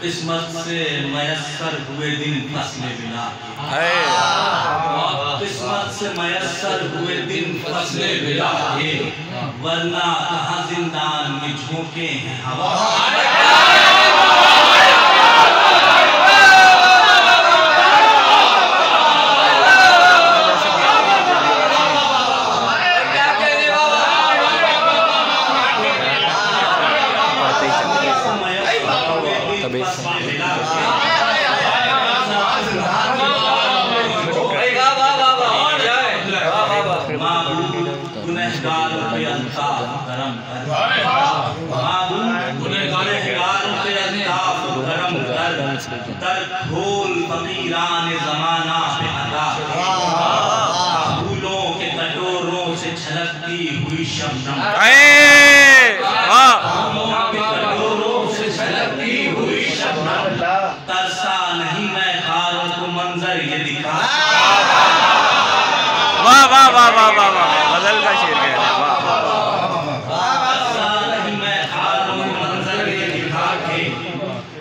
किस्मत से मयस्सर हुए दिन फसले बिला, किस्मत से मयस्सर हुए दिन फसले बिला के, वरना कहाँ जिंदान में झोंके हैं हवा। ज़माना पे अदा फूलों के कटोरों से छलकती हुई शबनम, फूलों के कटोरों से छलकती हुई शबनम, तरसा नहीं मैं खारों को मंजर ये दिखा। वाह वाह वाह वाह वाह वाह, गजल का शेर है। तरसा नहीं मैं खारों को मंजर ये दिखा के,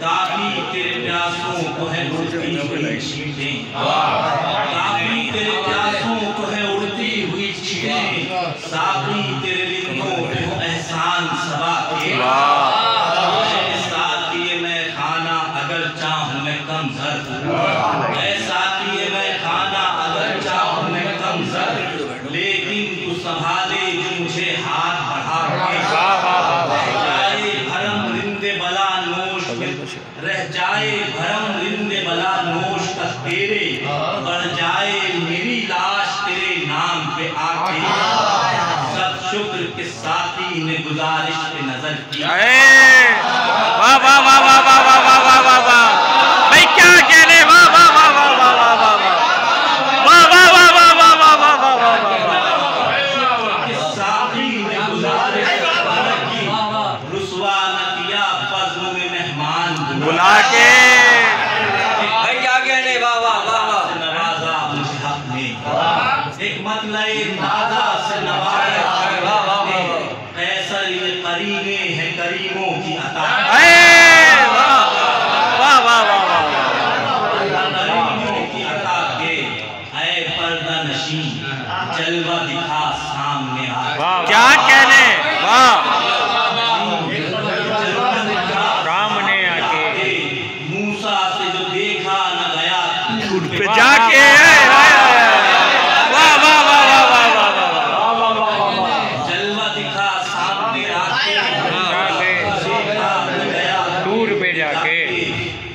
काफी तेरे प्यासों को है उड़ती हुई छींटें, काफी तेरे प्यासों को है उड़ती हुई छींटें, साकी तेरे लिंगों पे हो एहसान सबा के, साकी मैं खाना अगर चाहूं मैं कम ज़र, ऐसा कि मैं खाना अगर चाहूं मैं कम ज़र, लेकिन तू संभाले जो मुझे हाथ बढ़ा के, जाए भरम रिंदे बला नोश रह जाए भरम रिंदे बला नोश तक तेरे, बढ़ जाए मेरी लाश तेरे नाम पे आके, सब शुक्र के साथी ने गुजारिश पे नजर की। वाह वाह वाह वाह वाह वाह वाह वाह वाह वाह, भाई क्या कहने, वाह वाह वाह वाह वाह वाह वाह वाह वाह वाह वाह वाह वाह वाह वाह वाह वाह वाह, साथी ने गुजारिश पे नजर की, रुसवा न किया बज़्म में मेहमान बुला के, भाई क्या कहने, वाह वाह वाह वाह, नवाजा मुझे हक में, एक मतलब ताजा से नवाजा, कैसर ये करीने हैं करीमों की अता, वाह वाह वाह वाह, करीमों की अता के, ऐ पर्दा नशीं जलवा दिखा सामने आ, क्या कहने, वाह सामने आके, मूसा से जो देखा न गया उठ पे जाके, वाह वाह वाह वाह वाह वाह वाह, जलवा दिखा सामने आके, दूर पे जाके,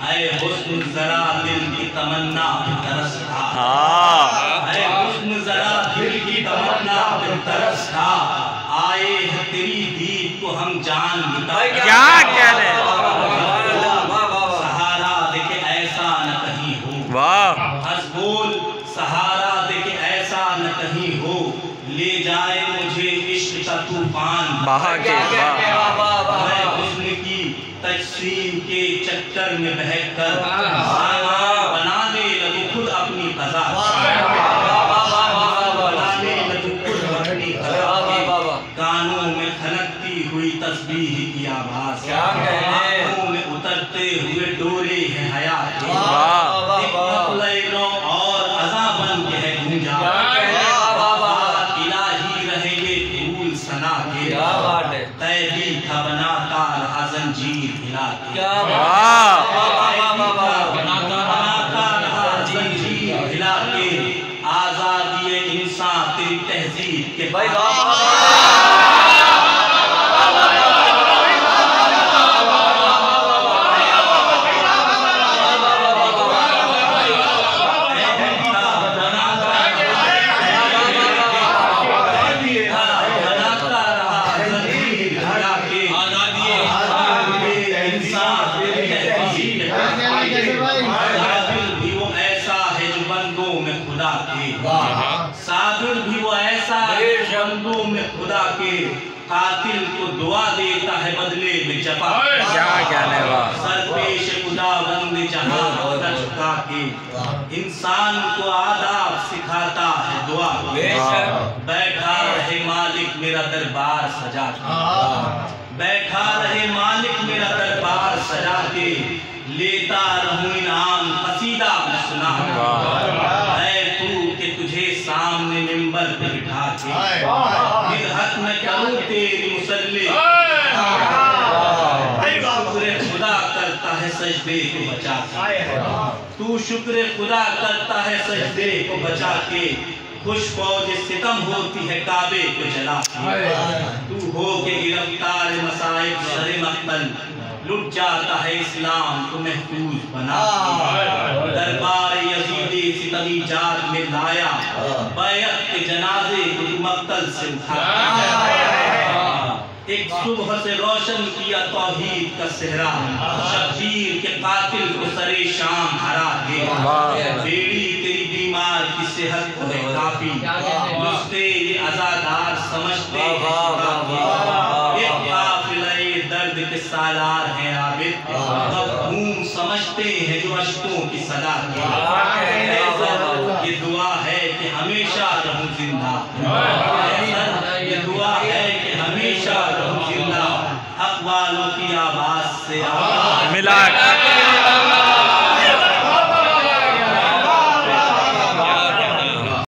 ऐ हुस्न जरा दिल की तमन्ना पे तरस खा, ऐ हुस्न जरा दिल की तमन्ना पे तरस खा, आए हैं तेरी दीद को हम जान लुटा, क्या कहने, सहारा देके ऐसा न कहीं हो, वाह हंस बोल सहारा देके ऐसा न कहीं हो, ले जाए मुझे इश्क का तूफान बहा के, वाह मैं हुस्न की तजसीम के चक्कर में बहकर सामान बनाने लगूं खुद अपनी कज़ा, बनाने लगूं खुद अपनी कज़ा, कानों में खनकती हुई तस्बीह की आवाज़, आँखों में उतरते हुए डोरे हैं हयात के, एक मतलैनो और अज़ा बन के है गूंजा, इलाही रहेंगे फूल सना के, तैबी था बनाता रहा जंजीर हिला के, बनाता रहा जंजीर हिला के, आज़ादी इंसान तेरी तहजीब के साबिर भी वो ऐसा है बंदों में खुदा के, कातिल को दुआ देता है बदले में जफा, क्या कहने, वाह सरपेश खुदा बंद जहां झुका के, इंसान को आदाब सिखाता बैठा रहे मालिक मेरा दरबार सजा के, बैठा रहे मालिक मेरा दरबार सजा के, लेता रहूं इनाम कसीदा मैं सुना है तू कि तुझे सामने मिंबर पे बिठा के हिदहत में करूं तेरी मुसल्ले। शुक्र खुदा करता है सजदे को बचा के, तू शुक्र खुदा करता है सजदे को बचा के, खुश फौज सितम होती है काबे को जला के, तू हो के गिरफ्तार मसाइब शर मक्तल, लुट जाता है इस्लाम को महफूज बना के, दरबार यजीद सितमी जात में लाया, बैत के जनाजे को मक्तल से उठा, एक सुबह से रोशन किया तौहीद का सेहरा, शब्बीर के कातिल को सरे शाम हरा के, बेड़ी तेरी बीमार की सेहत को है काफी, नुस्खे ये अज़ादार समझते हैं, एक काफिले दर्द के सालार हैं आबिद, मफ़हूम समझते हैं जो अश्कों की सदा की, ये दुआ है कि हमेशा रहूं जिंदा, ये दुआ है कि हमेशा रहूं जिंदा, हक वालों की आवाज से आवाज मिला